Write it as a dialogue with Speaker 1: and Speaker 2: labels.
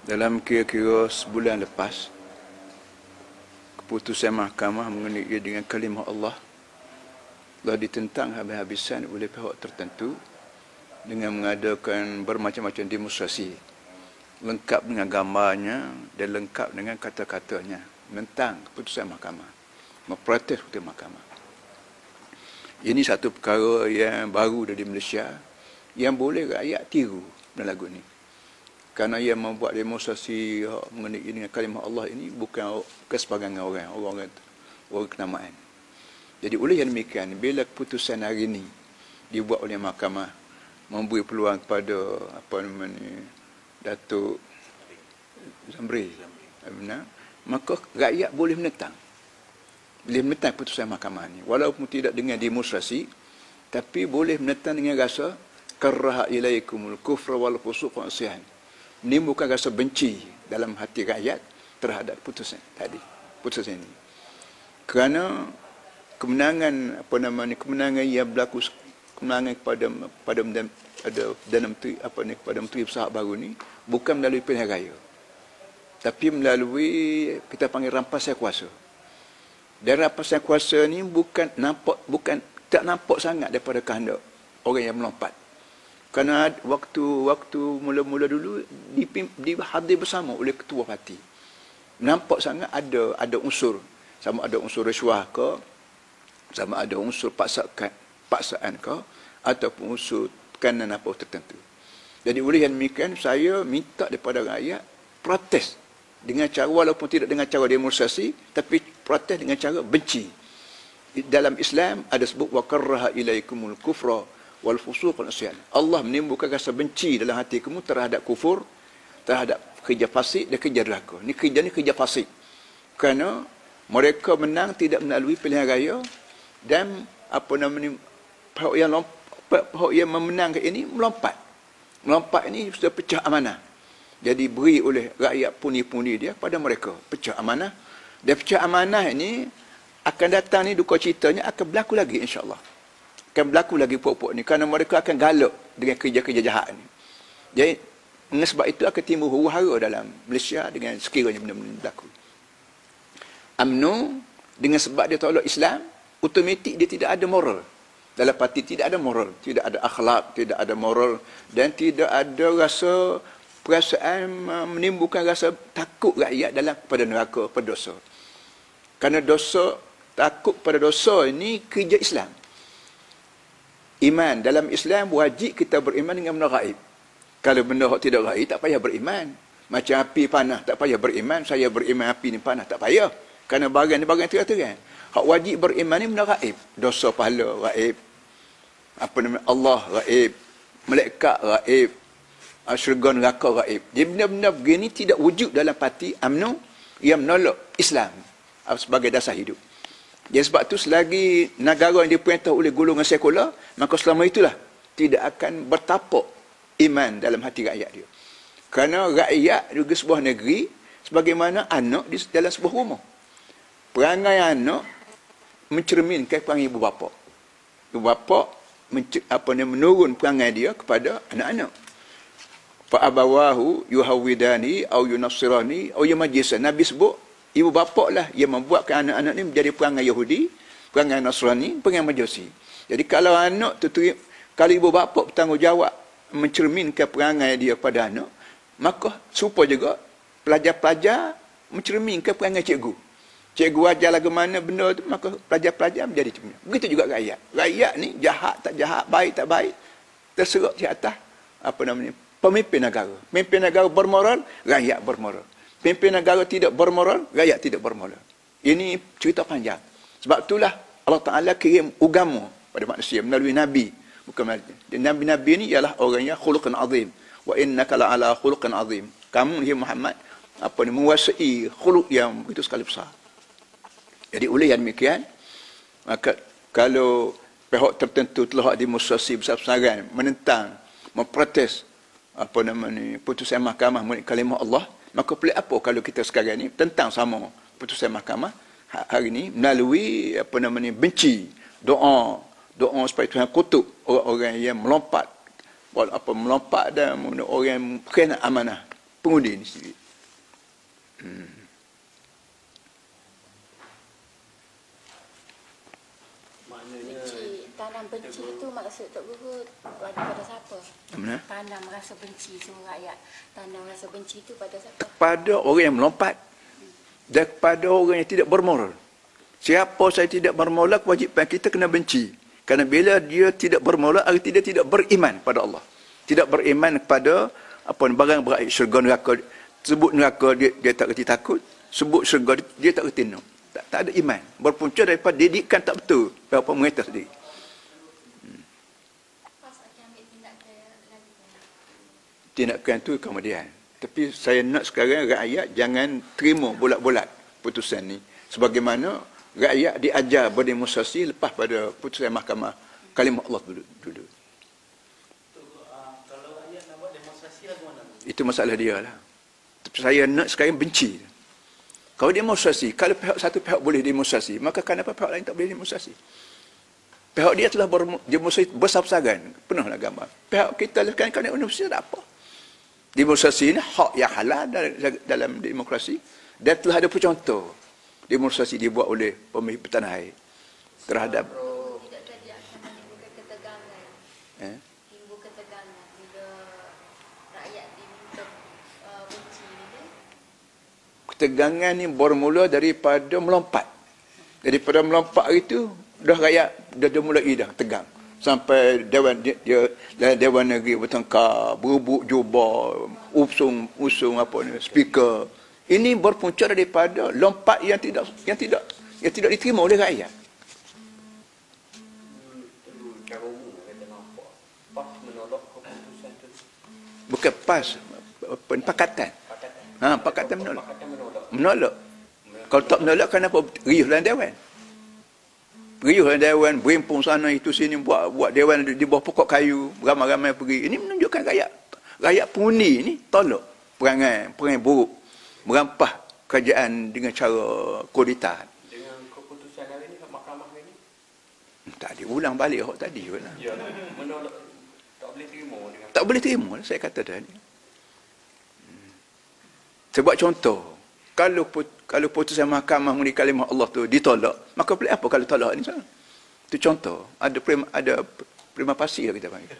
Speaker 1: Dalam kira-kira sebulan lepas, keputusan mahkamah mengenai dengan kalimah Allah telah ditentang habis-habisan oleh pihak tertentu dengan mengadakan bermacam-macam demonstrasi lengkap dengan gambarnya dan lengkap dengan kata-katanya menentang keputusan mahkamah, memprotes keputusan mahkamah. Ini satu perkara yang baru dari Malaysia yang boleh rakyat tiru dalam lagu ni. Kerana ia membuat demonstrasi mengenai dengan kalimah Allah ini bukan sebahagian orang kenamaan. Jadi oleh yang demikian, bila keputusan hari ini dibuat oleh mahkamah memberi peluang kepada Datuk Zamri, maka rakyat boleh menentang. Boleh menentang keputusan mahkamah ini walaupun tidak dengan demonstrasi, tapi boleh menentang dengan rasa karaha ilaikumul kufra wal fusuq wal isyan, menimbulkan rasa benci dalam hati rakyat terhadap putusan tadi, putusan ini. Kerana kemenangan kemenangan yang berlaku, kemenangan kepada Perdana Menteri kepada Menteri Besar baru ni bukan melalui pilihan raya, tapi melalui kita panggil rampasan kuasa. Dan rampasan kuasa ni tak nampak sangat daripada kehendak orang yang melompat. Kerana waktu mula-mula dulu dihadir bersama oleh ketua parti. Nampak sangat ada unsur, sama ada unsur rasuah ke, sama ada unsur paksaan ke, ataupun unsur tekanan apa tertentu. Jadi oleh yang demikian, saya minta daripada rakyat protes dengan cara, walaupun tidak dengan cara demonstrasi, tapi protes dengan cara benci. Dalam Islam ada sebut wa karaha ilaikumul kufra wal fusuq wal isyan. Allah menimbulkan rasa benci dalam hati kamu terhadap kufur, terhadap kerja fasik dan kerja durhaka. Ni kerja fasik. Kerana mereka menang tidak melalui pilihan raya, dan pihak yang memenangkan ini melompat. Melompat ini sudah pecah amanah. Jadi beri oleh rakyat pundi-pundi dia pada mereka, pecah amanah. Dan pecah amanah ini akan datang ni, duka ceritanya akan berlaku lagi insya-Allah. Akan berlaku lagi pokok ni, kerana mereka akan galak dengan kerja-kerja jahat ni. Jadi dengan sebab itu akan timbul huru-hara dalam Malaysia dengan sekiranya benda-benda berlaku. UMNO dengan sebab dia tolak Islam, automatik dia tidak ada moral. Dalam parti tidak ada moral, tidak ada akhlak, tidak ada moral, dan tidak ada rasa perasaan menimbulkan rasa takut rakyat dalam pada neraka, pada dosa. Kerana dosa, takut pada dosa ini kerja Islam. Iman dalam Islam wajib kita beriman dengan benda gaib. Kalau benda tidak gaib tak payah beriman. Macam api panah tak payah beriman, saya beriman api ni panah tak payah. Kerana barang ni barang terang-terang. Hak wajib beriman ni benda gaib. Dosa pahala gaib. Allah gaib. Malaikat gaib. Syurga neraka gaib. Jadi benda-benda begini tidak wujud dalam parti UMNO yang menolak Islam sebagai dasar hidup. Jadi sebab itu selagi negara yang diperintah oleh golongan sekular, maka selama itulah tidak akan bertapak iman dalam hati rakyat dia. Kerana rakyat juga sebuah negeri sebagaimana anak di dalam sebuah rumah. Perangai anak mencerminkan perangai ibu bapa. Ibu bapa menurun perangai dia kepada anak-anak. Fa abawahu yuhawidani au yunassirani au yumajjisan. Nabi sebut ibu bapa lah yang membuatkan anak-anak ni menjadi perangai Yahudi, perangai Nasrani, perangai Majusi. Jadi kalau anak tu kalau ibu bapa bertanggungjawab mencerminkan perangai dia pada anak, maka serupa juga pelajar-pelajar mencerminkan perangai cikgu. Cikgu ajar lagu mana benda tu, maka pelajar-pelajar menjadi cermin. Begitu juga rakyat. Rakyat ni jahat tak jahat, baik tak baik, terserap di atas pemimpin negara. Pemimpin negara bermoral, rakyat bermoral. Pemimpin negara tidak bermoral, rakyat tidak bermoral. Ini cerita panjang. Sebab itulah Allah Ta'ala kirim agama pada manusia melalui Nabi. Bukan melalui. Nabi-Nabi ini ialah orang yang khuluqan azim. Wa innaka la'ala khuluqan azim. Kamu, ya Muhammad, menguasai khuluq yang begitu sekali besar. Jadi oleh yang demikian, maka kalau pihak tertentu telah demonstrasi besar-besaran menentang, memprotes putusan mahkamah mengenai kalimah Allah, maka pelik apa kalau kita sekarang ni tentang sama putusan mahkamah hari ini melalui benci, doa supaya Tuhan kutuk orang-orang yang melompat, melompat dan orang yang khianat amanah pengundi ini sendiri.
Speaker 2: Benci, tanam benci itu maksud Tok Guru pada siapa?
Speaker 1: Mana?
Speaker 2: Tanam rasa benci semua rakyat. Tanam rasa benci itu pada siapa?
Speaker 1: Kepada orang yang melompat dan kepada orang yang tidak bermoral. Siapa saya tidak bermoral, kewajipan kita kena benci. Kerana bila dia tidak bermoral, artinya dia tidak beriman pada Allah. Tidak beriman kepada barang beraib syurga neraka. Sebut neraka dia tak reti takut, sebut syurga dia tak reti no. Tak ada iman. Berpunca daripada didikan tak betul berapa mereka sendiri. Tindakan itu kemudian. Tapi saya nak sekarang rakyat jangan terima bulat-bulat putusan ni. Sebagaimana rakyat diajar berdemonstrasi lepas pada putusan mahkamah kalimah Allah dulu.
Speaker 3: Kalau rakyat nak buat demonstrasi lagu mana?
Speaker 1: Itu masalah dia lah. Tapi saya nak sekarang benci. Kalau demonstrasi, kalau satu pihak boleh demonstrasi, maka kenapa pihak lain tak boleh demonstrasi? Pihak dia telah berdemonstrasi besar-besaran. Penuhlah gambar. Pihak kita lah kan demonstrasi tak apa. Demonstrasi ini hak yang halal dalam demokrasi. Dan telah ada contoh demonstrasi dibuat oleh pemilih bertanah air terhadap
Speaker 2: Tidak tadi akan menimbulkan ketegangan. Timbul ketegangan bila rakyat diminta benci ni kan?
Speaker 1: ketegangan ni bermula daripada melompat. Daripada melompat itu dah rakyat dah mulai dah tegang. Sampai dewan dewan negeri bertengkar, berebut jubah, usung apa ni, speaker. Ini berpunca daripada lompat yang tidak diterima oleh rakyat.
Speaker 3: Cara umum kata nampak. PAS menolak keputusan tu.
Speaker 1: Bukan PAS, pakatan. Pakatan menolak. Menolak. Kalau tak menolak, kenapa riuh dalam dewan? Riuh dalam dewan, berimpun sana itu sini, buat dewan di bawah pokok kayu, ramai-ramai pergi. Ini menunjukkan rakyat pengundi ni tolak perangai buruk, merampah kerajaan dengan cara kudeta.
Speaker 3: Dengan keputusan hari ni, mahkamah hari ni?
Speaker 1: Tak ada, ulang balik hak tadi.
Speaker 3: Ya, menolak. Tak boleh terima dengan...
Speaker 1: Tak boleh terima, saya kata tadi. Saya buat contoh. Kalau putusan mahkamah mengenai kalimah Allah tu ditolak, maka boleh apa kalau tolak ni sana? Itu contoh. Ada prima pasir kita panggil.